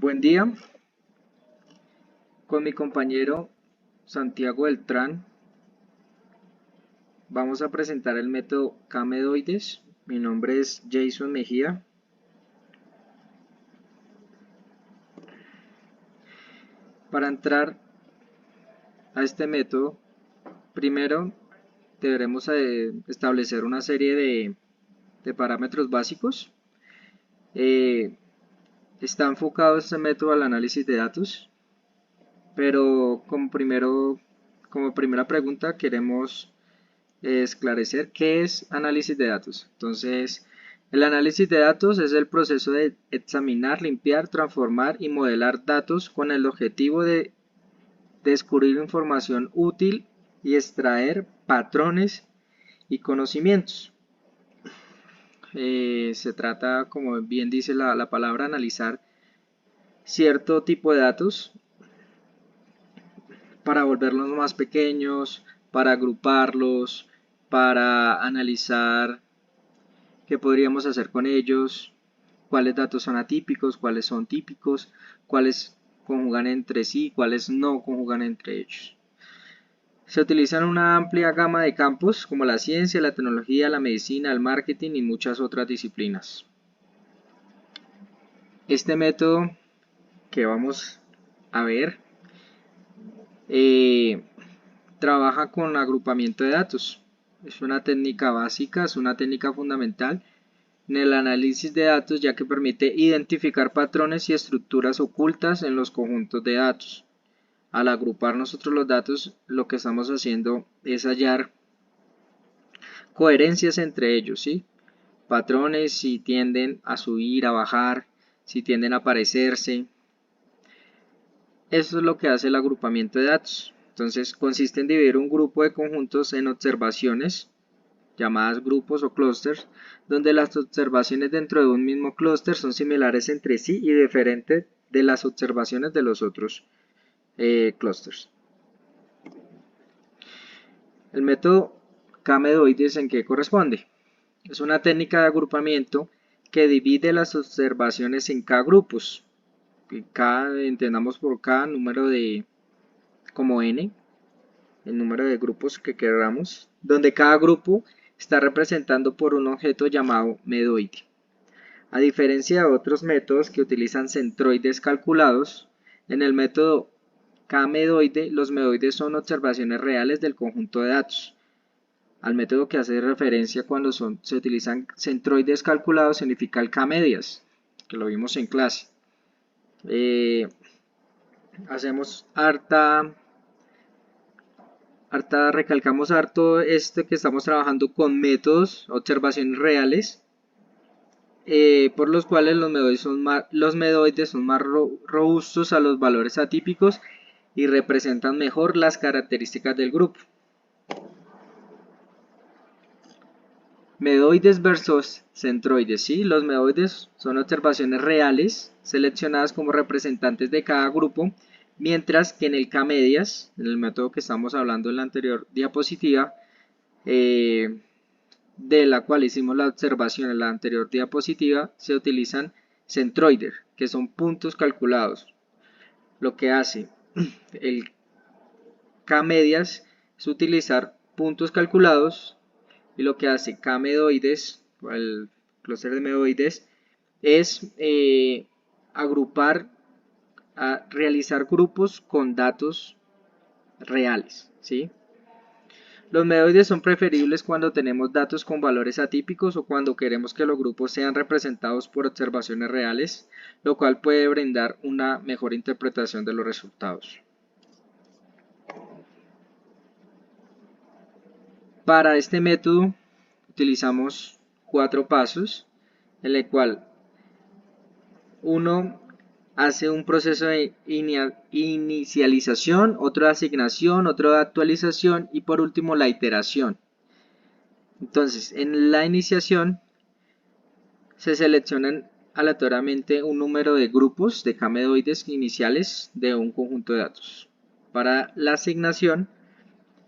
Buen día, con mi compañero Santiago Beltrán vamos a presentar el método K-Medoides. Mi nombre es Jason Mejía. Para entrar a este método, primero deberemos establecer una serie de parámetros básicos. Está enfocado este método al análisis de datos, pero como primera pregunta queremos esclarecer qué es análisis de datos. Entonces, el análisis de datos es el proceso de examinar, limpiar, transformar y modelar datos con el objetivo de descubrir información útil y extraer patrones y conocimientos. Se trata, como bien dice la palabra, analizar cierto tipo de datos para volverlos más pequeños, para agruparlos, para analizar qué podríamos hacer con ellos, cuáles datos son atípicos, cuáles son típicos, cuáles conjugan entre sí, cuáles no conjugan entre ellos. Se utilizan una amplia gama de campos como la ciencia, la tecnología, la medicina, el marketing y muchas otras disciplinas. Este método que vamos a ver trabaja con agrupamiento de datos. Es una técnica básica, es una técnica fundamental en el análisis de datos, ya que permite identificar patrones y estructuras ocultas en los conjuntos de datos. Al agrupar nosotros los datos, lo que estamos haciendo es hallar coherencias entre ellos, ¿sí? Patrones, si tienden a subir, a bajar, si tienden a parecerse. Eso es lo que hace el agrupamiento de datos. Entonces, consiste en dividir un grupo de conjuntos en observaciones, llamadas grupos o clústeres, donde las observaciones dentro de un mismo clúster son similares entre sí y diferentes de las observaciones de los otros clústeres. El método K-Medoides, ¿en qué corresponde? Es una técnica de agrupamiento que divide las observaciones en K-grupos. K, entendamos por K número de como N, el número de grupos que queramos, donde cada grupo está representado por un objeto llamado medoide. A diferencia de otros métodos que utilizan centroides calculados, en el método K-Medoide los medoides son observaciones reales del conjunto de datos. Al método que hace referencia cuando se utilizan centroides calculados significa el K-Medias, que lo vimos en clase. Hacemos recalcamos harto que estamos trabajando con métodos, observaciones reales, por los cuales los medoides son más robustos a los valores atípicos y representan mejor las características del grupo. Medoides versus centroides, ¿sí? Los medoides son observaciones reales seleccionadas como representantes de cada grupo, mientras que en el K-Medias, en el método que estamos hablando en la anterior diapositiva, de la cual hicimos la observación en la anterior diapositiva, se utilizan centroides, que son puntos calculados. Lo que hace el K-Medias es utilizar puntos calculados, y lo que hace K-Medoides, el clúster de medoides, es realizar grupos con datos reales, ¿sí? Los medoides son preferibles cuando tenemos datos con valores atípicos o cuando queremos que los grupos sean representados por observaciones reales, lo cual puede brindar una mejor interpretación de los resultados. Para este método utilizamos 4 pasos, en el cual uno hace un proceso de inicialización, otro de asignación, otro de actualización y por último la iteración. Entonces, en la iniciación se seleccionan aleatoriamente un número de grupos de K-Medoides iniciales de un conjunto de datos. Para la asignación,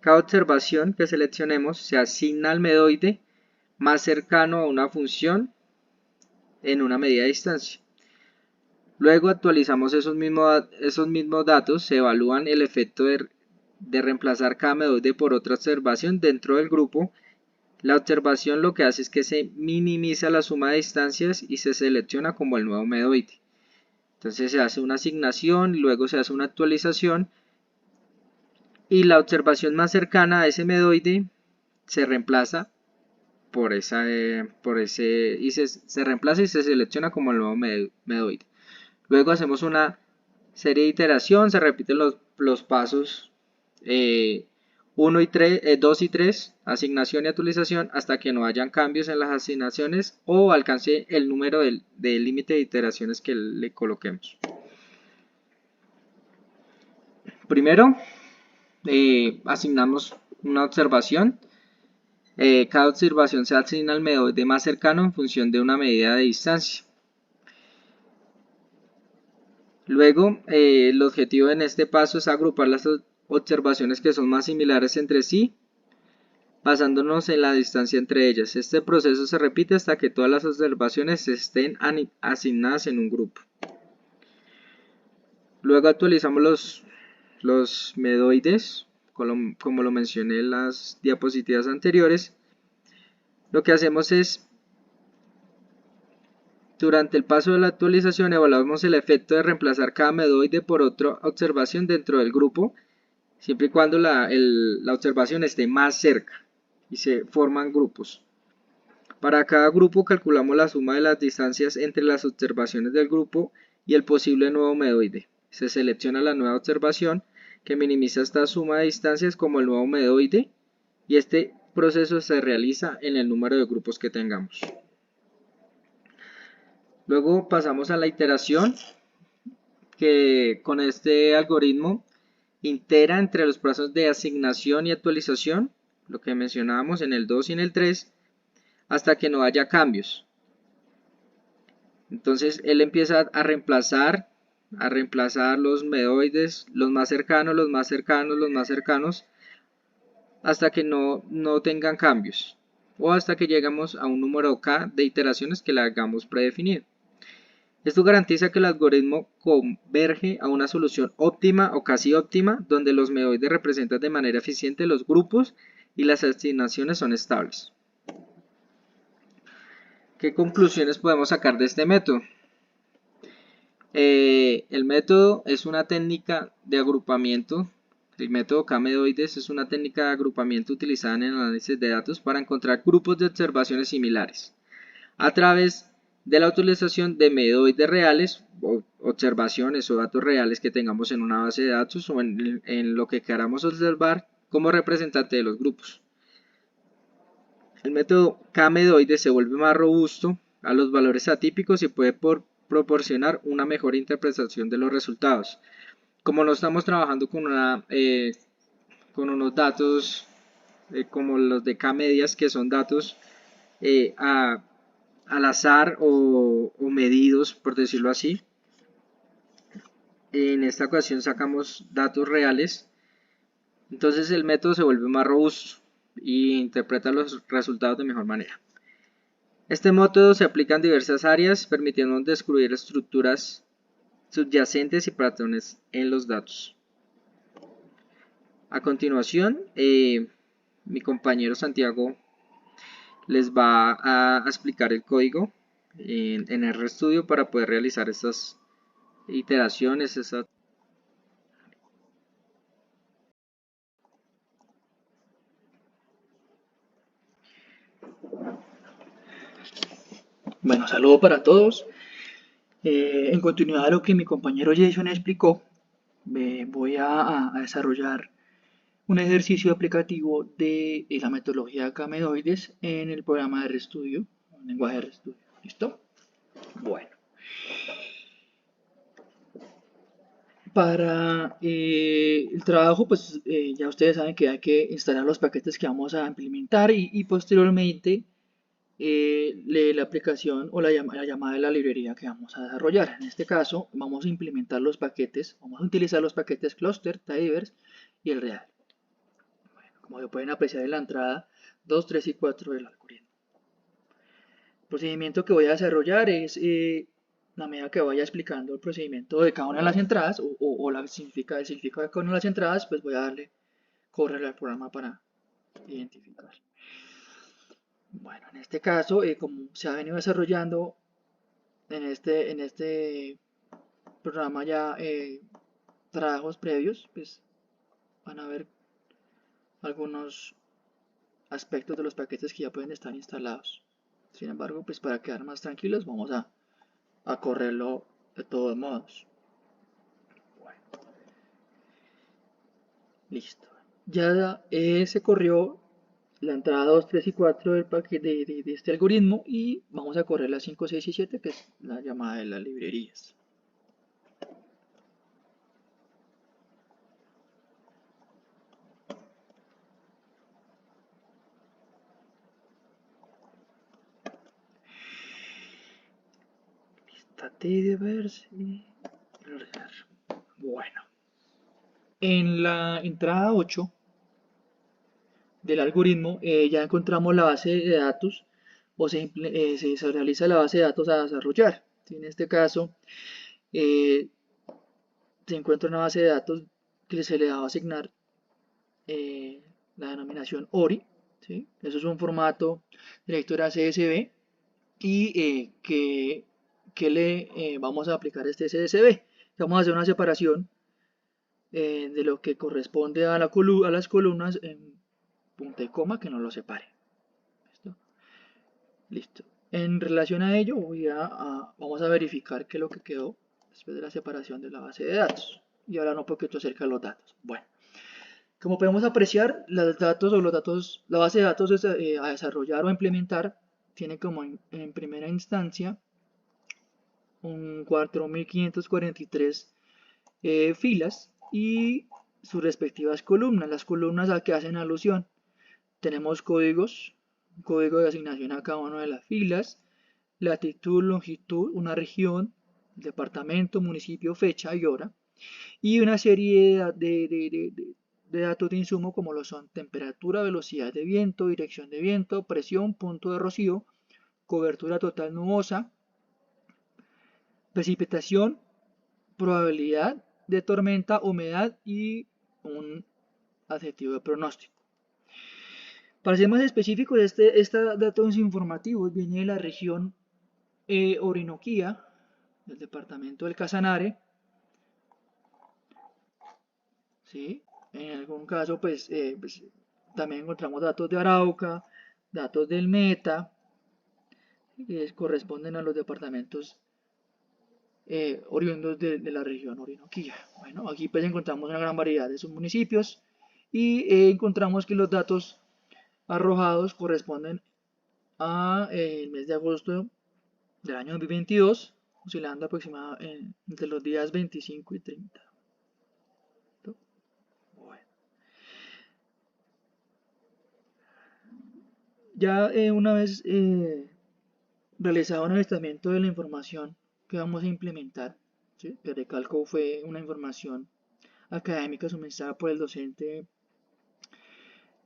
cada observación que seleccionemos se asigna al medoide más cercano a una función en una medida de distancia. Luego actualizamos esos mismos datos, se evalúan el efecto de reemplazar cada medoide por otra observación dentro del grupo. La observación lo que hace es que se minimiza la suma de distancias y se selecciona como el nuevo medoide. Entonces se hace una asignación, luego se hace una actualización y la observación más cercana a ese medoide se reemplaza se reemplaza y se selecciona como el nuevo medoide. Luego hacemos una serie de iteración, se repiten los pasos 2 y 3, asignación y actualización, hasta que no hayan cambios en las asignaciones o alcance el número del límite de iteraciones que le coloquemos. Primero, asignamos una observación. Cada observación se asigna al medoide más cercano en función de una medida de distancia. Luego, el objetivo en este paso es agrupar las observaciones que son más similares entre sí, basándonos en la distancia entre ellas. Este proceso se repite hasta que todas las observaciones estén asignadas en un grupo. Luego actualizamos los medoides, como lo mencioné en las diapositivas anteriores. Lo que hacemos es, durante el paso de la actualización, evaluamos el efecto de reemplazar cada medoide por otra observación dentro del grupo, siempre y cuando la observación esté más cerca y se forman grupos. Para cada grupo calculamos la suma de las distancias entre las observaciones del grupo y el posible nuevo medoide. Se selecciona la nueva observación que minimiza esta suma de distancias como el nuevo medoide y este proceso se realiza en el número de grupos que tengamos. Luego pasamos a la iteración, que con este algoritmo itera entre los plazos de asignación y actualización, lo que mencionábamos en el 2 y en el 3, hasta que no haya cambios. Entonces él empieza a reemplazar los medoides, los más cercanos, los más cercanos, los más cercanos, hasta que no tengan cambios, o hasta que llegamos a un número K de iteraciones que le hagamos predefinido. Esto garantiza que el algoritmo converge a una solución óptima o casi óptima, donde los medoides representan de manera eficiente los grupos y las asignaciones son estables. ¿Qué conclusiones podemos sacar de este método? El método es una técnica de agrupamiento. El método K-medoides es una técnica de agrupamiento utilizada en el análisis de datos para encontrar grupos de observaciones similares a través de la utilización de medoides reales, o observaciones o datos reales que tengamos en una base de datos o en lo que queramos observar como representante de los grupos. El método K-medoides se vuelve más robusto a los valores atípicos y puede proporcionar una mejor interpretación de los resultados. Como no estamos trabajando con unos datos como los de K-medias, que son datos al azar o medidos, por decirlo así, en esta ocasión sacamos datos reales, entonces el método se vuelve más robusto e interpreta los resultados de mejor manera. Este método se aplica en diversas áreas, permitiendo descubrir estructuras subyacentes y patrones en los datos. A continuación, mi compañero Santiago les va a explicar el código en RStudio para poder realizar estas iteraciones. Bueno, saludo para todos. En continuidad a lo que mi compañero Jason explicó, voy a desarrollar un ejercicio aplicativo de la metodología K-medoides en el programa de RStudio, el lenguaje de RStudio. ¿Listo? Bueno. Para el trabajo, pues ya ustedes saben que hay que instalar los paquetes que vamos a implementar y posteriormente la aplicación o la llamada de la librería que vamos a desarrollar. En este caso, vamos a implementar los paquetes, vamos a utilizar los paquetes cluster, tidyverse y el real. Bueno, como se pueden apreciar en la entrada 2, 3 y 4 del algoritmo. El procedimiento que voy a desarrollar es a medida que vaya explicando el procedimiento de cada una de las entradas o el significado de cada una de las entradas, pues voy a darle correr al programa para identificar. Bueno, en este caso, como se ha venido desarrollando en este programa ya trabajos previos, pues van a ver algunos aspectos de los paquetes que ya pueden estar instalados. Sin embargo, pues para quedar más tranquilos, vamos a correrlo de todos modos. Bueno, listo. Ya se corrió la entrada 2, 3 y 4 del paquete de este algoritmo y vamos a correr la 5, 6 y 7, que es la llamada de las librerías. Traté de ver si... Bueno, en la entrada 8 del algoritmo ya encontramos la base de datos o se realiza la base de datos a desarrollar. En este caso eh, se encuentra una base de datos que se le va a asignar eh, la denominación ORI. ¿Sí? Eso es un formato de lectura CSV y que le vamos a aplicar este CSV. Vamos a hacer una separación de lo que corresponde a las columnas en punto y coma que nos lo separe. ¿Listo? Listo. En relación a ello vamos a verificar qué es lo que quedó después de la separación de la base de datos. Y ahora un poquito acerca de los datos. Bueno, como podemos apreciar, los datos o la base de datos a desarrollar o implementar tiene como en primera instancia un 4543 filas y sus respectivas columnas. Las columnas a que hacen alusión. Tenemos códigos, un código de asignación a cada una de las filas, latitud, longitud, una región, departamento, municipio, fecha y hora, y una serie de datos de insumo como lo son temperatura, velocidad de viento, dirección de viento, presión, punto de rocío, cobertura total nubosa, precipitación, probabilidad de tormenta, humedad y un adjetivo de pronóstico. Para ser más específicos, estos datos informativos viene de la región Orinoquía, del departamento del Casanare, ¿sí? En algún caso, pues también encontramos datos de Arauca, datos del Meta, que corresponden a los departamentos oriundos de la región Orinoquía. Bueno, aquí pues encontramos una gran variedad de sus municipios y encontramos que los datos arrojados corresponden a el mes de agosto del año 2022, oscilando aproximadamente entre los días 25 y 30. Bueno. Ya una vez realizado un alistamiento de la información que vamos a implementar, ¿sí? Que recalco fue una información académica suministrada por el docente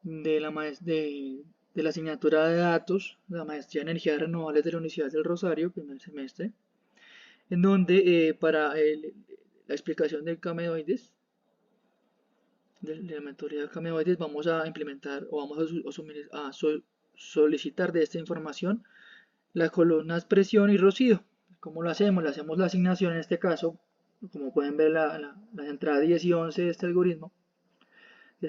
de la asignatura de datos, de la maestría en energías renovables de la Universidad del Rosario, primer semestre, en donde para la explicación del cameoides, de la metodología de cameoides, vamos a implementar o vamos a solicitar de esta información las columnas presión y rocío. ¿Cómo lo hacemos? Le hacemos la asignación en este caso, como pueden ver las entradas 10 y 11 de este algoritmo, de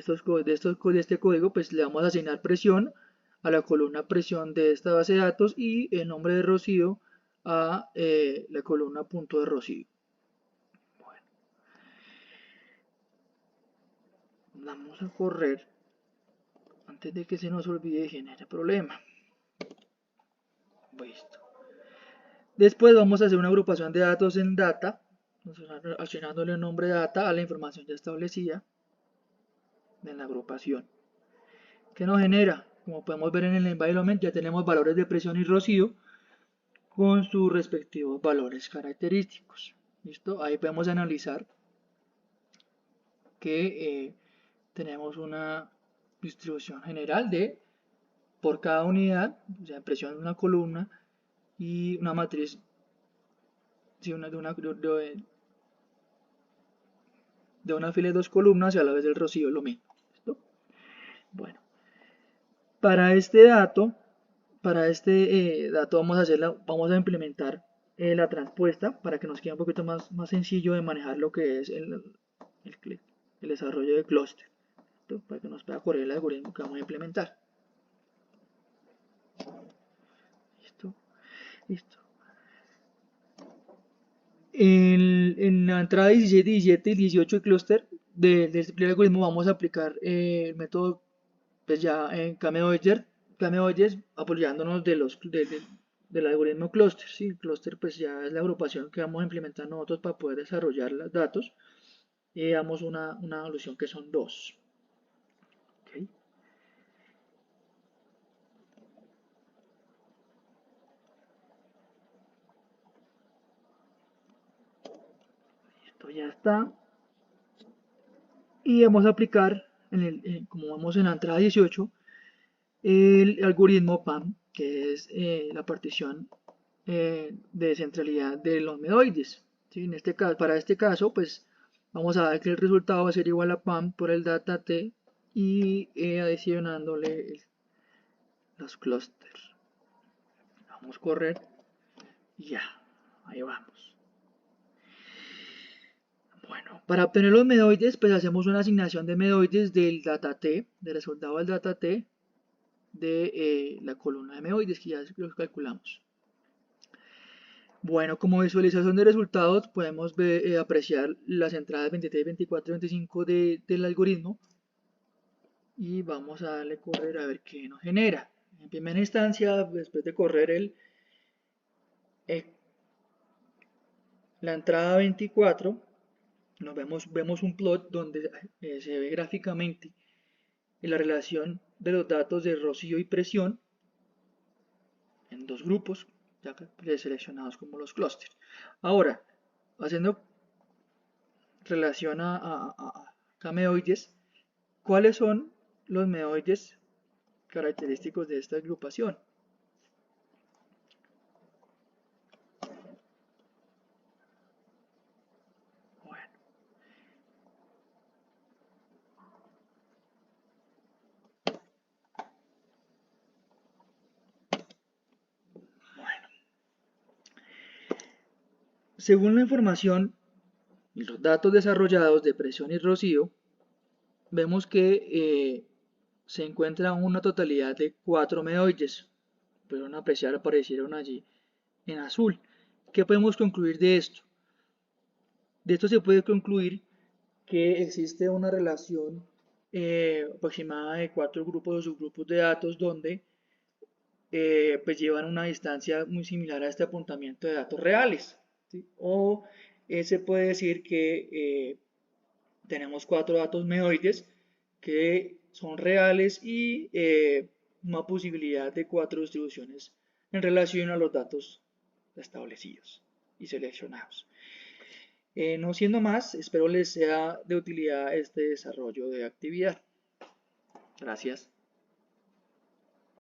este código, pues le vamos a asignar presión a la columna presión de esta base de datos y el nombre de rocío a la columna punto de rocío. Bueno, vamos a correr antes de que se nos olvide y genere problema. Listo. Después vamos a hacer una agrupación de datos en data, asignándole el nombre data a la información ya establecida en la agrupación. ¿Qué nos genera? Como podemos ver en el environment, ya tenemos valores de presión y rocío con sus respectivos valores característicos. ¿Listo? Ahí podemos analizar que tenemos una distribución general de por cada unidad, o sea, presión de una columna y una matriz ¿sí? De una fila de dos columnas y a la vez del rocío lo mismo. ¿Listo? Bueno, para este dato, vamos a implementar la transpuesta para que nos quede un poquito más sencillo de manejar lo que es el desarrollo de clúster, para que nos pueda correr el algoritmo que vamos a implementar. Listo, listo. En la entrada 17, 17 y 18 del clúster de este algoritmo vamos a aplicar el método pues ya en K-medoides apoyándonos del algoritmo clúster. ¿Sí? El clúster pues ya es la agrupación que vamos a implementar nosotros para poder desarrollar los datos y damos una solución que son dos. ¿Okay? Esto ya está. Y vamos a aplicar, como vamos en la entrada 18, el algoritmo PAM, que es la partición de centralidad de los medoides. ¿Sí? En este caso, para este caso, pues vamos a ver que el resultado va a ser igual a PAM por el data T y adicionándole los clústeres. Vamos a correr y ya, ahí vamos. Bueno, para obtener los medoides, pues hacemos una asignación de medoides del data T, del resultado del data T de la columna de medoides que ya los calculamos. Bueno, como visualización de resultados podemos apreciar las entradas 23, 24 y 25 del algoritmo y vamos a darle correr a ver qué nos genera. En primera instancia, después de correr la entrada 24, vemos un plot donde se ve gráficamente la relación de los datos de rocío y presión en dos grupos ya seleccionados como los clústeres. Ahora, haciendo relación a medoides, ¿cuáles son los medoides característicos de esta agrupación? Bueno, según la información y los datos desarrollados de presión y rocío, vemos que se encuentra una totalidad de 4 medoides. Pudieron apreciar, aparecieron allí en azul. ¿Qué podemos concluir de esto? De esto se puede concluir que existe una relación aproximada de 4 grupos o subgrupos de datos donde pues llevan una distancia muy similar a este apuntamiento de datos reales. ¿Sí? O se puede decir que tenemos 4 datos medoides que son reales y una posibilidad de 4 distribuciones en relación a los datos establecidos y seleccionados. No siendo más, espero les sea de utilidad este desarrollo de actividad. Gracias.